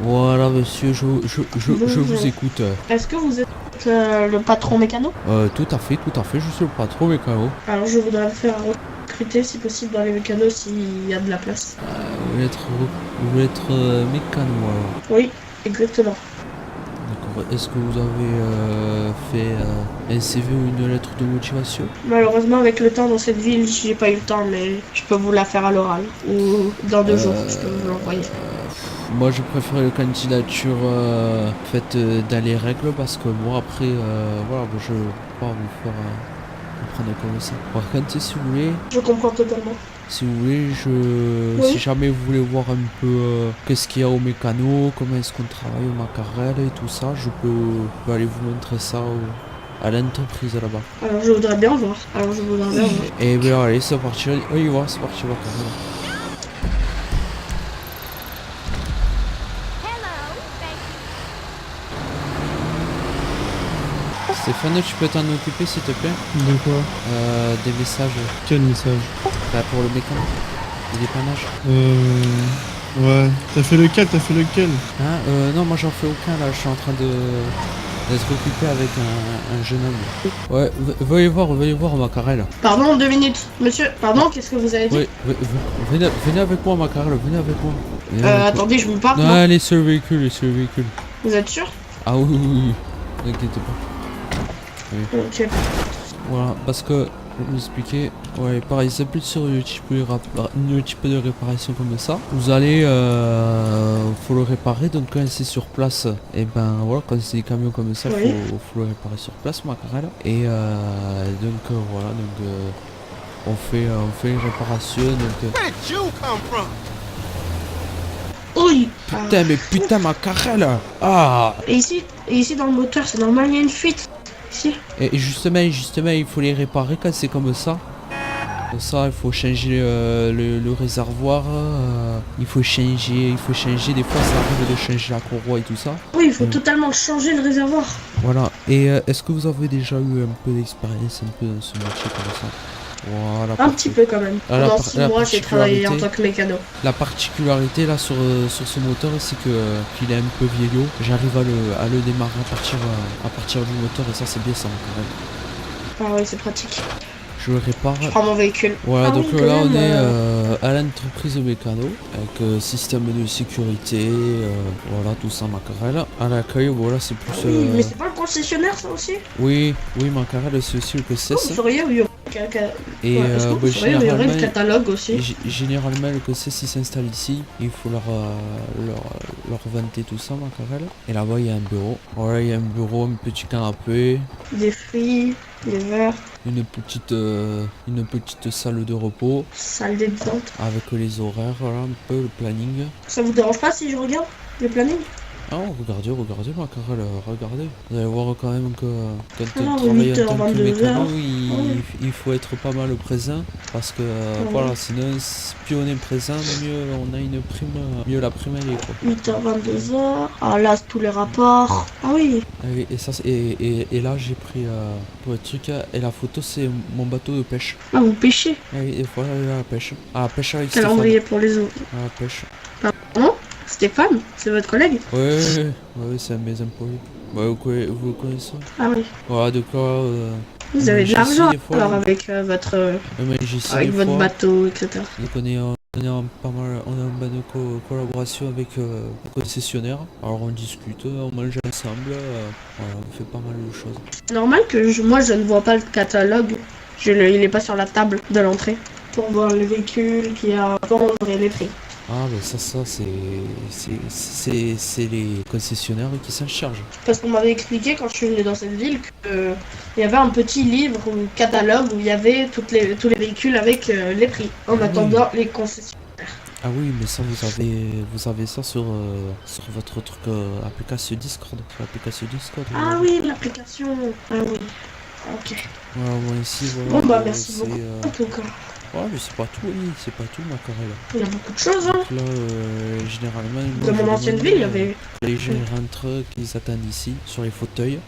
Voilà, monsieur, je vous écoute. Est-ce que vous êtes le patron mécano? Tout à fait, je suis le patron mécano. Alors je voudrais me faire recruter si possible dans les mécanos s'il y a de la place. Vous voulez être mécano alors. Oui, exactement. D'accord. Est-ce que vous avez fait un CV ou une lettre de motivation? Malheureusement avec le temps dans cette ville j'ai pas eu le temps, mais je peux vous la faire à l'oral. Ou dans 2 jours je peux vous l'envoyer. Moi je préfère la candidature faite dans les règles parce que moi après voilà je peux pas vous faire comprendre comme ça. Par contre si vous voulez, Je comprends totalement. si vous voulez, Oui. si jamais vous voulez voir un peu qu'est-ce qu'il y a au mécano, comment est-ce qu'on travaille au Macarel et tout ça, je peux aller vous montrer ça à l'entreprise là-bas. Alors je voudrais bien voir. Et bien allez, c'est parti, on y va, c'est parti, Macarel. Stéphane, tu peux t'en occuper s'il te plaît? De quoi? Des messages. Quel message? Bah, pour le mécano. Le dépannage. Ouais. T'as fait lequel? Hein? Non, moi j'en fais aucun là, je suis en train d'être occupé avec un jeune homme. Ouais, veuillez voir Macarel. Pardon, 2 minutes. Monsieur, pardon, qu'est-ce que vous avez dit? Oui, venez avec moi Macarel, venez avec moi. Attendez, je vous parle. Non, allez sur le véhicule, Vous êtes sûr? Ah oui, n'inquiétez pas. Oui. Ok. Voilà, parce que, je vais vous expliquer, ouais, par exemple, sur une type de réparation comme ça, vous allez, faut le réparer, donc quand c'est sur place, et ben voilà, quand c'est des camions comme ça, Oui. faut le réparer sur place, Macarel. Et donc voilà, donc on fait une réparation, donc... Oui. Putain, Macarel. Ah. Et ici dans le moteur, c'est normal, il y a une fuite. Ici. Et justement, il faut les réparer quand c'est comme ça. Pour ça, il faut changer le réservoir. Il faut changer. Des fois, ça arrive de changer la courroie et tout ça. Oui, il faut totalement changer le réservoir. Voilà. Et est-ce que vous avez déjà eu un peu d'expérience un peu dans ce métier comme ça? Voilà. Un petit peu quand même. Ah, Pendant 6 mois, j'ai travaillé en tant que mécano. La particularité là sur ce moteur, c'est que qu'il est un peu vieillot. J'arrive à le démarrer à partir du moteur et ça c'est bien ça quand même. Ah oui, c'est pratique. Je le répare. Je prends mon véhicule. Voilà, donc oui, là même, on est à l'entreprise mécano avec système de sécurité, voilà tout ça Macarel. À l'accueil, voilà c'est plus. Oui, mais c'est pas le concessionnaire ça aussi? Oui, Macarel c'est aussi le PCS. Vous sauriez où il y aurait Et est-ce que vous sauriez où il y aurait le catalogue aussi? Généralement le PCS il s'installe ici, il faut leur vanter tout ça Macarel. Et là-bas il y a un bureau. Voilà, il y a un bureau, un petit canapé. Des fruits, des verres. Une petite salle de repos. Salle des détente. Avec les horaires, voilà, un peu le planning. Ça vous dérange pas si je regarde le planning? Ah, regardez Macarel, regardez. Vous allez voir quand même que quand on Alors, travaille 8h, en tant que 22h. mécano, il faut être pas mal présent. Parce que voilà, sinon, plus on est présent, mieux on a une prime, mieux la prime elle est quoi. 8h, 22h. Ah là, tous les rapports. Ah oui. Et ça, et là j'ai pris pour le truc, et la photo c'est mon bateau de pêche. Ah, vous pêchez? Et voilà la pêche. Ah, pêche avec Stéphane. Calendrier pour les autres. Ah, pêche. Pardon? Stéphane? C'est votre collègue? Ouais, c'est un de mes employés. Ouais, vous le connaissez? Ah oui. Voilà, de quoi... Vous avez de l'argent alors avec votre bateau, etc. Donc on est pas mal, on a un bain de collaboration avec le concessionnaire. Alors on discute, on mange ensemble, voilà, on fait pas mal de choses. C'est normal que moi je ne vois pas le catalogue. Il est pas sur la table de l'entrée. Pour voir les véhicules qu'il y a à vendre et les prix. Ah mais ça c'est les concessionnaires qui s'en chargent. Parce qu'on m'avait expliqué quand je suis venu dans cette ville qu'il y avait un petit livre ou catalogue où il y avait tous les véhicules avec les prix en attendant les concessionnaires. Ah oui, mais ça vous avez ça sur votre truc application Discord. Sur l'application Discord. Ah oui, l'application. Ah oui. Ok. Voilà, moi ici voilà. Bon bah merci beaucoup en tout cas. Ouais, mais c'est pas tout, Macarel. Il y a beaucoup de choses, hein. Donc là, généralement... Dans mon ancienne ville, il y avait... Les gens rentrent, qu'ils attendent ici, sur les fauteuils.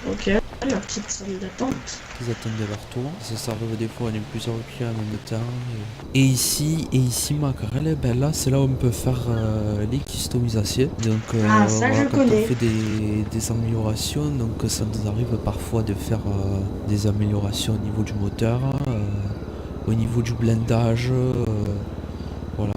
Ok. La petite salle d'attente. Ils attendent leur tour. Ça arrive des fois, on est plusieurs clients en même temps. Et ici, Macarel, ben là, c'est là où on peut faire les customisations. Donc, Ah, ça, je quand on connais. fait des améliorations, donc ça nous arrive parfois de faire des améliorations au niveau du moteur, au niveau du blindage, voilà.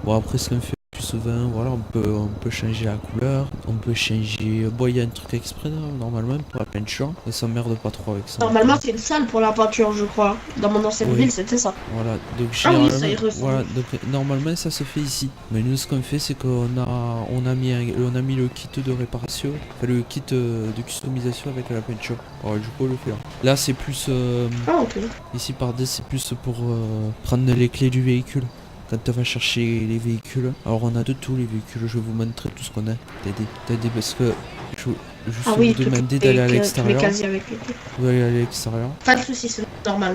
Bon, après, ce qu'on fait plus souvent, voilà, on peut changer la couleur, on peut changer. Bon, il y a un truc exprès normalement pour la peinture, et ça merde pas trop avec ça. Normalement, c'est une salle pour la peinture, je crois. Dans mon ancienne Oui. ville, c'était ça. Voilà, donc Ah oui, généralement, ça y ressemble. voilà, donc normalement ça se fait ici. Mais nous, ce qu'on fait, c'est qu'on a mis le kit de réparation, enfin, le kit de customisation avec la peinture. Alors du coup, on le fait là. Là, c'est plus Ah, ok. ici par D, c'est plus pour prendre les clés du véhicule. Quand tu vas chercher les véhicules, alors on a de tous les véhicules, je vais vous montrer tout ce qu'on a. T'aider parce que je Ah oui, vous demander d'aller à tous les l'extérieur. casiers avec les clés. Vous allez à l'extérieur. Pas de soucis, c'est normal.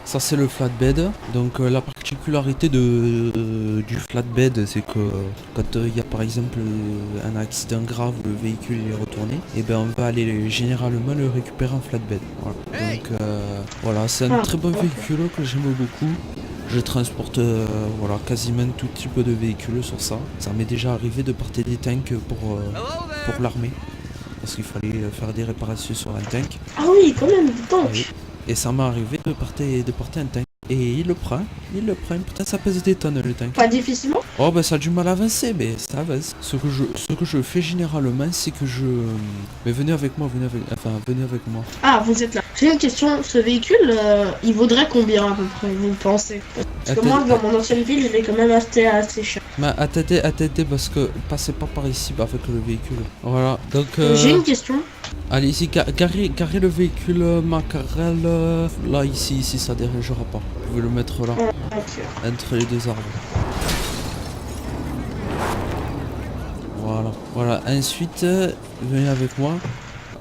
Ça c'est le flatbed, donc la particularité du flatbed c'est que quand il y a par exemple un accident grave où le véhicule est retourné, et ben on va aller généralement le récupérer en flatbed. Voilà. Donc voilà, c'est un très bon véhicule que j'aime beaucoup. Je transporte voilà, quasiment tout type de véhicule sur ça. Ça m'est déjà arrivé de porter des tanks pour l'armée. Parce qu'il fallait faire des réparations sur un tank. Ah oui, quand même, des tanks. Oui. Et ça m'est arrivé de porter un tank. Et il le prend. Putain, ça pèse des tonnes le tank. Pas difficilement. Oh bah ça a du mal à avancer, mais ça avance. Ce que je fais généralement, c'est que je... Mais venez avec moi. Ah, vous êtes là. J'ai une question, ce véhicule, il vaudrait combien à peu près, vous pensez? Parce que moi, dans mon ancienne ville, je l'ai quand même acheté assez cher. Mais attendez, parce que passez pas par ici avec le véhicule. Voilà, donc... J'ai une question. Allez, ici, garez le véhicule Macarel. Là, ici, ça dérangera pas. Vous pouvez le mettre là, Ok. entre les deux arbres. Voilà. Ensuite, venez avec moi.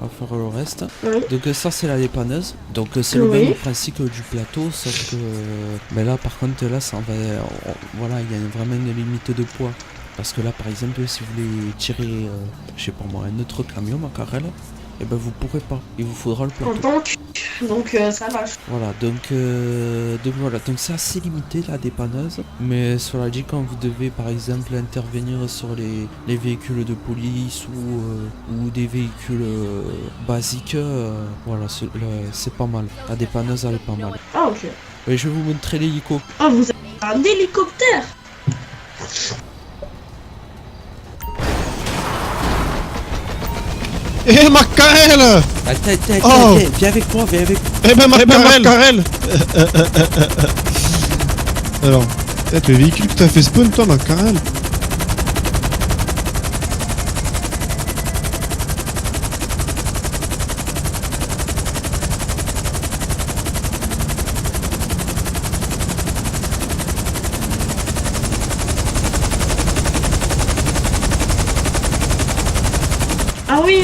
On va faire le reste. Oui. Donc ça c'est la dépanneuse. Donc c'est le Oui. même principe que du plateau, sauf que mais là par contre là ça va, voilà, il y a vraiment une limite de poids. Parce que là par exemple si vous voulez tirer, je sais pas moi, un autre camion Macarel, et ben vous pourrez pas. Il vous faudra le plateau. En tank, donc ça va. Voilà, donc voilà, donc c'est assez limité la dépanneuse, mais cela dit quand vous devez par exemple intervenir sur les véhicules de police ou des véhicules basiques, voilà, c'est pas mal. La dépanneuse elle est pas mal. Ah, ok. Et je vais vous montrer l'hélico. Ah, vous avez un hélicoptère. Eh Macarel! Attends, viens avec moi, Eh ben Macarel! Alors, le véhicule que t'as fait spawn toi Macarel? Ah oui,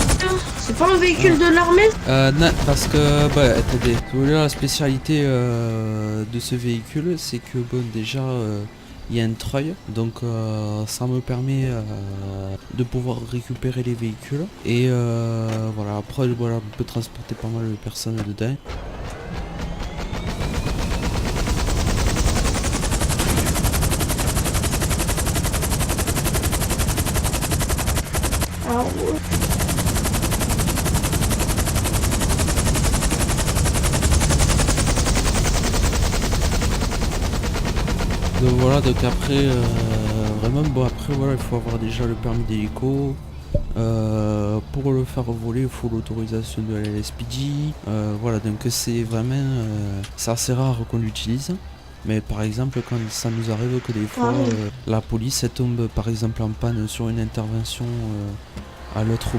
c'est pas un véhicule de l'armée? Non, parce que, bah, attendez, si vous voulez, la spécialité de ce véhicule, c'est que, bon, déjà, il y a un treuil, donc ça me permet de pouvoir récupérer les véhicules. Et voilà, après, voilà, on peut transporter pas mal de personnes dedans. Ah ouais. Donc voilà, donc après, vraiment, bon, après, voilà, il faut avoir déjà le permis d'hélico. Pour le faire voler, il faut l'autorisation de la LSPD. Voilà, donc c'est vraiment, c'est assez rare qu'on l'utilise. Mais par exemple, quand ça nous arrive que des fois, la police elle tombe par exemple en panne sur une intervention à l'autre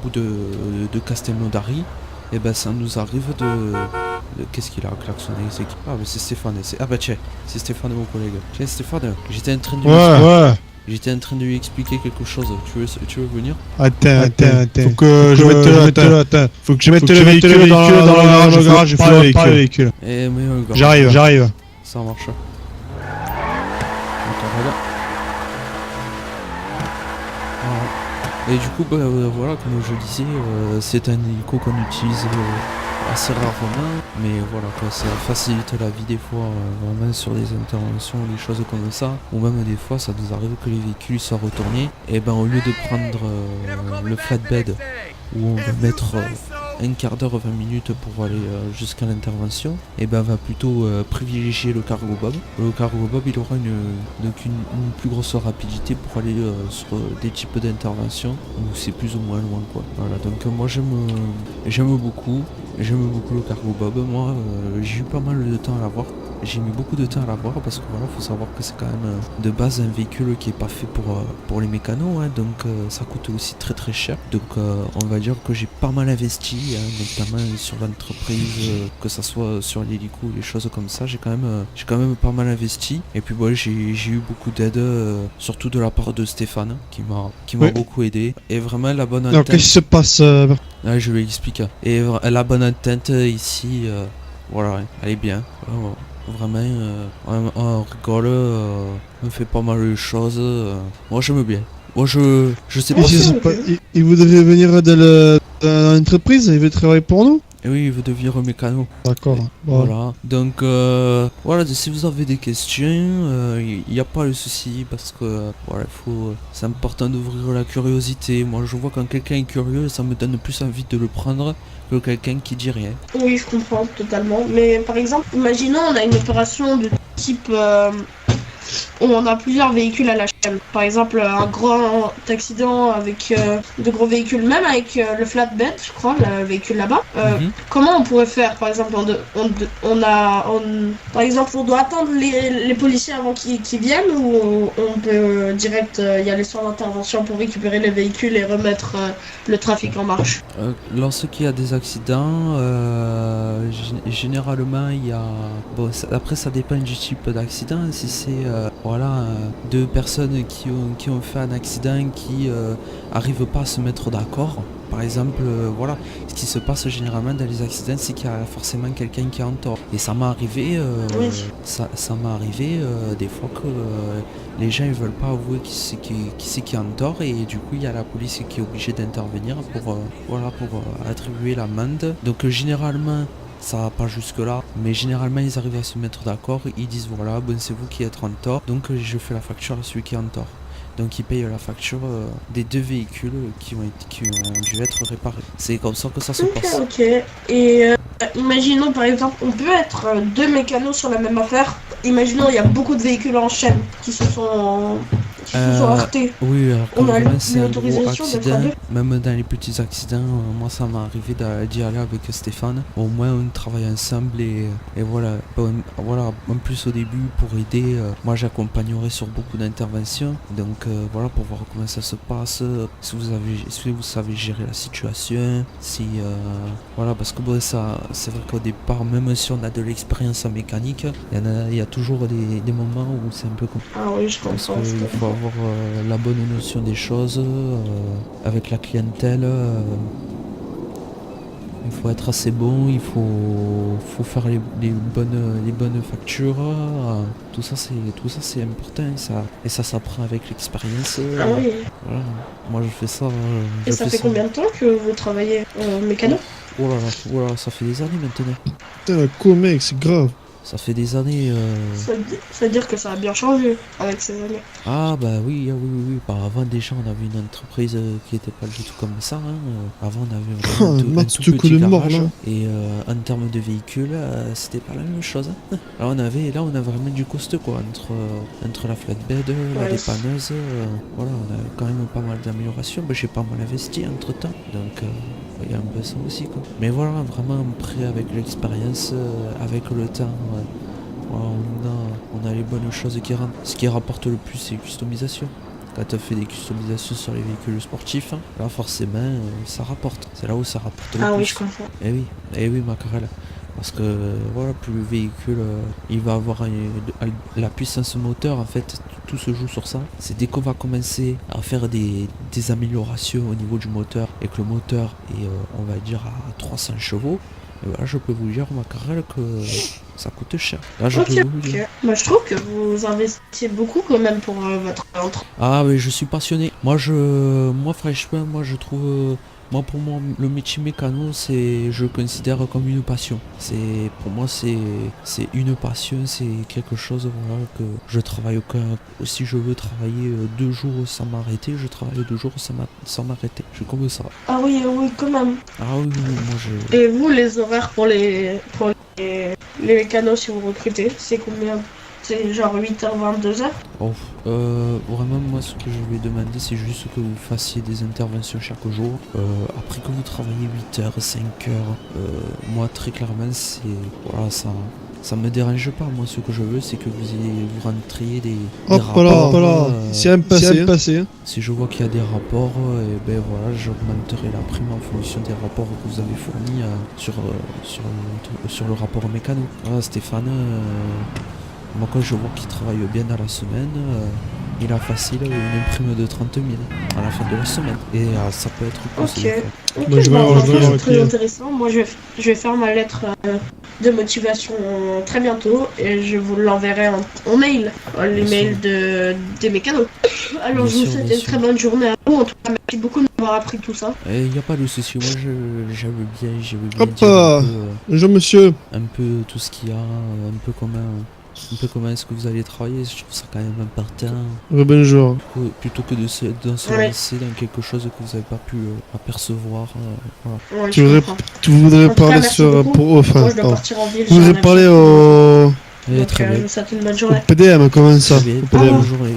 bout de Castelnaudary, et ben ça nous arrive de qu'est-ce qu'il a klaxonné, c'est qui? Ah, mais c'est Stéphane. Ah bah tiens, c'est Stéphane, mon collègue. Tiens Stéphane, j'étais en train de j'étais en train de lui expliquer quelque chose. Tu veux venir? Attends. Faut que je mette le véhicule dans le garage, il faut le véhicule. Eh mais J'arrive. Ça marche. Donc, voilà. Voilà. Et du coup, voilà, comme je disais, c'est un hélico qu'on utilise assez rarement, mais voilà quoi, ça facilite la vie des fois, vraiment sur des interventions, des choses comme ça, ou même des fois ça nous arrive que les véhicules soient retournés, et ben au lieu de prendre le flatbed où on va mettre un quart d'heure, 20 minutes pour aller jusqu'à l'intervention, et ben on va plutôt privilégier le cargo bob. Le cargo bob il aura une plus grosse rapidité pour aller sur des types d'interventions où c'est plus ou moins loin quoi. Voilà, donc moi j'aime beaucoup le cargo bob. Moi j'ai eu pas mal de temps à l'avoir. J'ai mis beaucoup de temps à l'avoir parce que voilà, faut savoir que c'est quand même de base un véhicule qui est pas fait pour les mécanos, hein, donc ça coûte aussi très très cher. Donc on va dire que j'ai pas mal investi, hein, notamment sur l'entreprise, que ça soit sur l'hélico ou les choses comme ça, j'ai quand même pas mal investi. Et puis bon, j'ai eu beaucoup d'aide, surtout de la part de Stéphane, qui m'a beaucoup aidé. Et vraiment la bonne Alors, entente. qu'est-ce qui se passe Ouais, je vais expliquer. Et la bonne entente ici, voilà, elle est bien. Vraiment, on rigole, on fait pas mal de choses. Moi j'aime bien. Moi je sais pas. Il voudrait venir dans l'entreprise, il veut travailler pour nous. Et oui, il veut devenir mécano. D'accord. Voilà. Donc voilà, si vous avez des questions, il n'y a pas de souci parce que voilà, c'est important d'ouvrir la curiosité. Moi je vois quand quelqu'un est curieux, ça me donne plus envie de le prendre que quelqu'un qui dit rien. Oui, je comprends totalement. Mais par exemple, imaginons on a une opération de type où on a plusieurs véhicules à la chaîne. Par exemple, un grand accident avec de gros véhicules, même avec le flatbed, je crois, le véhicule là-bas. Comment on pourrait faire? Par exemple, par exemple, on doit attendre les policiers avant qu'ils viennent, ou on peut direct y aller sur l'intervention pour récupérer les véhicules et remettre le trafic en marche. Lorsqu'il y a des accidents, généralement il y a... Bon, après ça dépend du type d'accident. Si c'est voilà, deux personnes qui ont fait un accident qui arrivent pas à se mettre d'accord. Par exemple, voilà, ce qui se passe généralement dans les accidents, c'est qu'il y a forcément quelqu'un qui est en tort. Et ça m'est arrivé, ça m'est arrivé des fois que les gens ils veulent pas avouer qui c'est qui est en tort, et du coup il y a la police qui est obligée d'intervenir pour attribuer l'amende. Donc généralement ça va pas jusque là, mais généralement ils arrivent à se mettre d'accord, ils disent voilà, bon c'est vous qui êtes en tort, donc je fais la facture à celui qui est en tort. Donc ils payent la facture des deux véhicules qui ont dû être réparés. C'est comme ça que ça se passe. Ok. Et imaginons par exemple, on peut être deux mécanos sur la même affaire. Imaginons il y a beaucoup de véhicules en chaîne qui se sont heurtés. Oui, alors on a c'est un gros l'autorisation accident, même dans les petits accidents, moi ça m'est arrivé d'y aller avec Stéphane. Au moins on travaille ensemble et voilà. Voilà, en plus au début pour aider, moi j'accompagnerai sur beaucoup d'interventions. Donc voilà, pour voir comment ça se passe, si vous savez gérer la situation, voilà, parce que bon, ça c'est vrai qu'au départ, même si on a de l'expérience en mécanique, il y a toujours des moments où c'est un peu compliqué. Ah oui, je comprends. Parce qu'il faut avoir la bonne notion des choses avec la clientèle. Il faut être assez bon, il faut faire les bonnes factures. Tout ça c'est important, et ça s'apprend avec l'expérience. Ah oui. Voilà. Moi je fais ça. Et ça fait combien de temps que vous travaillez mécano? Oh là là, ça fait des années maintenant. Putain, quoi mec, c'est grave. Ça fait des années. Ça veut dire que ça a bien changé avec ces années. Ah bah oui. Bah, avant déjà on avait une entreprise qui était pas du tout comme ça. Hein. Avant on avait vraiment un tout petit garage. Et en termes de véhicules, c'était pas la même chose. Hein. Là on a vraiment du costaud quoi. Entre la flatbed, la dépanneuse, voilà, on a quand même pas mal d'améliorations. Bah, j'ai pas mal investi entre temps. Donc il y a un peu ça aussi quoi. Mais voilà, vraiment prêt avec l'expérience, avec le temps. Voilà, on a les bonnes choses qui rentrent. Ce qui rapporte le plus, c'est les customisations. Quand tu fait des customisations sur les véhicules sportifs, hein, là forcément ça rapporte. C'est là où ça rapporte le plus. Ah oui, je comprends. Et oui, Macarel. Parce que voilà, plus le véhicule il va avoir la puissance moteur, en fait tout se joue sur ça. C'est dès qu'on va commencer à faire des améliorations au niveau du moteur, et que le moteur est on va dire à 300 chevaux, et voilà, je peux vous dire Macarel que ça coûte cher. Là je peux vous dire. Moi, je trouve que vous investissez beaucoup quand même pour votre entreprise. Ah oui, je suis passionné. Moi franchement, moi je trouve, moi pour moi le métier mécano, je le considère comme une passion. Pour moi c'est une passion, c'est quelque chose voilà que je travaille si je veux travailler 2 jours sans m'arrêter, je travaille 2 jours sans m'arrêter. Je suis comme ça. Ah oui, oui, quand même. Ah oui, oui, moi je. Et vous, les horaires pour les mécanos, si vous recrutez, c'est combien? C'est genre 8h, 22h? Oh, vraiment moi ce que je vais demander c'est juste que vous fassiez des interventions chaque jour. Après que vous travaillez 8 heures, 5 heures, moi très clairement voilà ça me dérange pas. Moi ce que je veux c'est que vous rentriez des Hop rapports. là, c'est un passé. Si je vois qu'il y a des rapports, et ben voilà, j'augmenterai la prime en fonction des rapports que vous avez fournis sur le rapport mécano. Voilà Stéphane. Moi quand je vois qu'il travaille bien dans la semaine, il a facile une prime de 30 000 à la fin de la semaine. Et ça peut être possible. Ok. Ok, Moi, je vais bon, rejoindre c'est avec très lui. intéressant. Moi, je vais faire ma lettre de motivation très bientôt et je vous l'enverrai en mail, l'email des mécanos. Alors, Bien je vous sûr, souhaite bien une sûr. très bonne journée à vous. En tout cas, merci beaucoup de m'avoir appris tout ça. Et il n'y a pas de souci, moi j'avais bien Hop dire là. Bonjour monsieur. un peu tout ce qu'il y a, un peu comment est-ce que vous allez travailler, je trouve ça quand même important. Bonjour. Plutôt que de se lancer dans quelque chose que vous n'avez pas pu apercevoir. Voilà. Ouais, Tu je voudrais, comprends. tu voudrais En tout cas, parler merci sur... beaucoup. enfin, Moi, je dois pardon. partir en ville. Tu voudrais j'ai un parler avion. au... Allez, Donc, très je bien. vous souhaite une bonne au journée. PDM, comment ça? Très bien, Au très PDM. bonne journée.